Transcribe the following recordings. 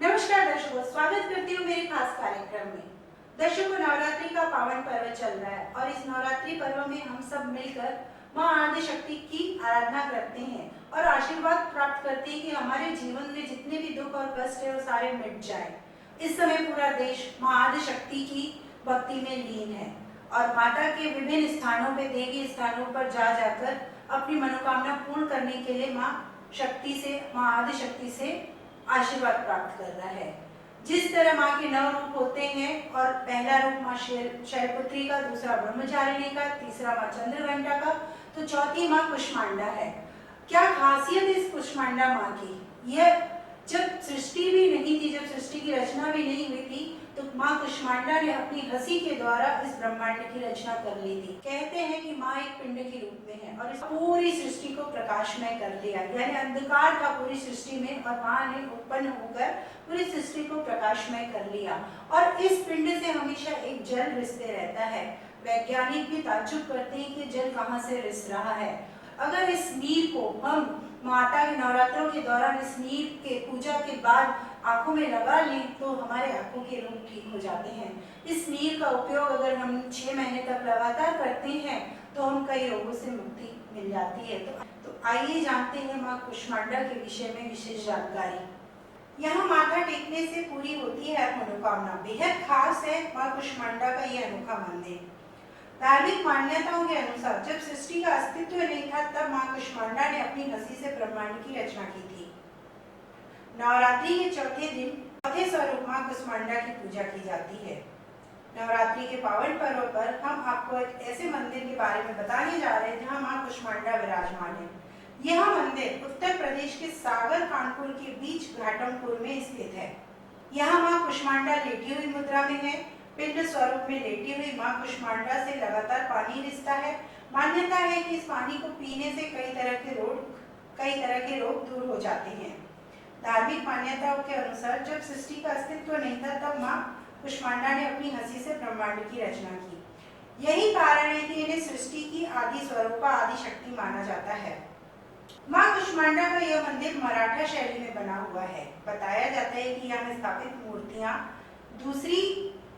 नमस्कार दर्शकों, स्वागत करती हूँ मेरे खास कार्यक्रम में। दर्शकों, नवरात्रि का पावन पर्व चल रहा है और इस नवरात्रि पर्व में हम सब मिलकर माँ आदि शक्ति की आराधना करते हैं और आशीर्वाद प्राप्त करते हैं कि हमारे जीवन में जितने भी दुख और कष्ट है वो सारे मिट जाए। इस समय पूरा देश माँ आदि शक्ति की भक्ति में लीन है और माता के विभिन्न स्थानों पे, देवी स्थानों पर जा जाकर अपनी मनोकामना पूर्ण करने के लिए माँ आदि शक्ति से आशीर्वाद प्राप्त कर रहा है। जिस तरह माँ के 9 रूप होते हैं और पहला रूप माँ शैलपुत्री का, दूसरा ब्रह्मचारिणी का, तीसरा माँ चंद्रघंटा का, तो चौथी माँ कुष्मांडा है। क्या खासियत है इस कुष्मांडा माँ की? यह जब सृष्टि भी नहीं थी, जब सृष्टि की रचना भी नहीं हुई थी, तो माँ कुष्मांडा ने अपनी हंसी के द्वारा इस ब्रह्मांड की रचना कर ली थी। कहते हैं कि माँ एक पिंड के रूप में है और इस पूरी सृष्टि को प्रकाशमय कर दिया, यानी अंधकार था पूरी सृष्टि में और माँ ने उत्पन्न होकर पूरी सृष्टि को प्रकाशमय कर लिया। और इस पिंड से हमेशा एक जल रिसते रहता है। वैज्ञानिक भी ताज्जुब करते हैं कि जल कहाँ से रिस रहा है। अगर इस नीर को हम माता के नवरात्रों के दौरान इस नीर के पूजा के बाद आंखों में लगा लें तो हमारे आंखों के रोग ठीक हो जाते हैं। इस नीर का उपयोग अगर हम 6 महीने तक लगातार करते हैं तो हम कई रोगों से मुक्ति मिल जाती है। तो आइए जानते हैं माँ कुष्मांडा के विषय में विशेष जानकारी। यहाँ माथा टेकने से पूरी होती है मनोकामना। बेहद खास है माँ कुष्मांडा का ये अनोखा मंदिर। धार्मिक मान्यताओं के अनुसार जब सृष्टि का अस्तित्व नहीं था तब माँ कुष्मांडा ने अपनी हंसी से ब्रह्मांड की रचना की थी। नवरात्रि के चौथे दिन चौथे स्वरूप माँ कुष्मांडा की पूजा की जाती है। नवरात्रि के पावन पर्व पर हम आपको एक ऐसे मंदिर के बारे में बताने जा रहे हैं जहाँ माँ कुष्मांडा विराजमान है। यह मंदिर उत्तर प्रदेश के सागर कानपुर के बीच घाटमपुर में स्थित है। यहाँ माँ कुष्मांडा लेटी हुई मुद्रा में है। पिंड स्वरूप में लेटी हुई माँ कुष्मांडा से लगातार पानी रिसता है। मान्यता है कि इस पानी को पीने से कई तरह के रोग दूर हो जाते हैं। धार्मिक मान्यताओं के अनुसार जब सृष्टि का अस्तित्व नहीं था तब माँ कुष्मांडा ने अपनी हंसी से ब्रह्मांड की रचना की। यही कारण है कि इन्हें सृष्टि की आदि स्वरूपा आदि शक्ति माना जाता है। माँ कुष्मांडा का यह मंदिर मराठा शैली में बना हुआ है। बताया जाता है कि यहाँ स्थापित मूर्तियां दूसरी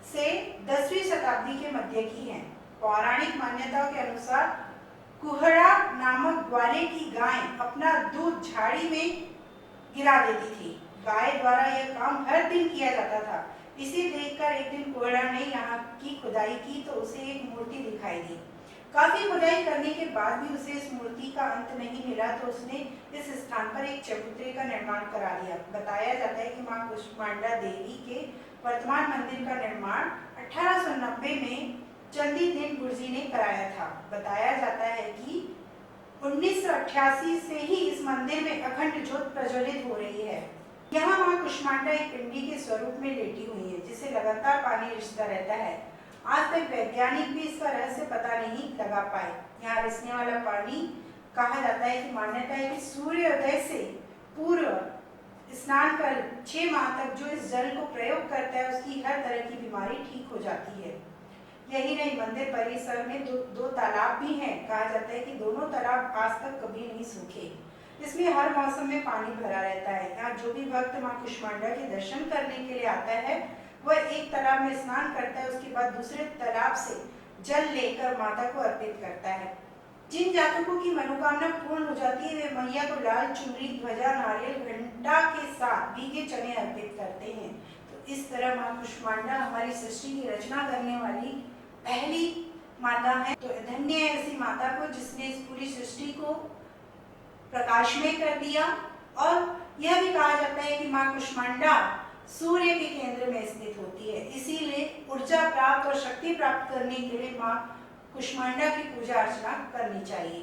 से 10वीं शताब्दी के मध्य की हैं। पौराणिक मान्यताओं के अनुसार कुहड़ा नामक ग्वाले की गाय अपना दूध झाड़ी में गिरा देती थी। गाय द्वारा यह काम हर दिन किया जाता था। इसे देखकर एक दिन कुहड़ा ने यहाँ की खुदाई की तो उसे एक मूर्ति दिखाई दी। काफी खुदाई करने के बाद भी उसे इस मूर्ति का अंत नहीं मिला तो उसने इस स्थान पर एक चबूतरे का निर्माण करा दिया। बताया जाता है कि माँ कुष्मांडा देवी के वर्तमान मंदिर का निर्माण 1890 में चंदीदीन गुरजी ने कराया था। बताया जाता है कि 1988 से ही इस मंदिर में अखंड ज्योत प्रज्वलित हो रही है। यहाँ माँ कुष्मांडा एक पिंडी के स्वरूप में लेटी हुई है जिसे लगातार पानी रिसता रहता है। आज तक वैज्ञानिक भी इसका रहस्य पता नहीं लगा पाए। यहाँ रिसने वाला पानी कहा जाता है कि मान्यता है कि सूर्योदय से पूर्व स्नान कर 6 माह तक जो इस जल को प्रयोग करता है उसकी हर तरह की बीमारी ठीक हो जाती है। यही नहीं, मंदिर परिसर में दो तालाब भी हैं। कहा जाता है कि दोनों तालाब आज तक कभी नहीं सूखे। इसमें हर मौसम में पानी भरा रहता है। यहाँ जो भी भक्त माँ कुष्मांडा के दर्शन करने के लिए आता है वह एक तालाब में स्नान करता है, उसके बाद दूसरे तालाब से जल लेकर माता को अर्पित करता है। जिन जातकों की मनोकामना पूर्ण हो जाती है वे मैया को लाल चुनरी, ध्वजा, नारियल, घंटा के साथ भीगे चने अर्पित करते हैं। तो इस तरह माँ कुष्मांडा हमारी सृष्टि की रचना करने वाली पहली माता है। तो धन्य है ऐसी माता को जिसने इस पूरी सृष्टि को प्रकाशमय कर दिया। और यह भी कहा जाता है कि माँ कुष्मांडा सूर्य के केंद्र में स्थित होती है, इसीलिए ऊर्जा प्राप्त और शक्ति प्राप्त करने के लिए माँ कुष्मांडा की पूजा अर्चना करनी चाहिए।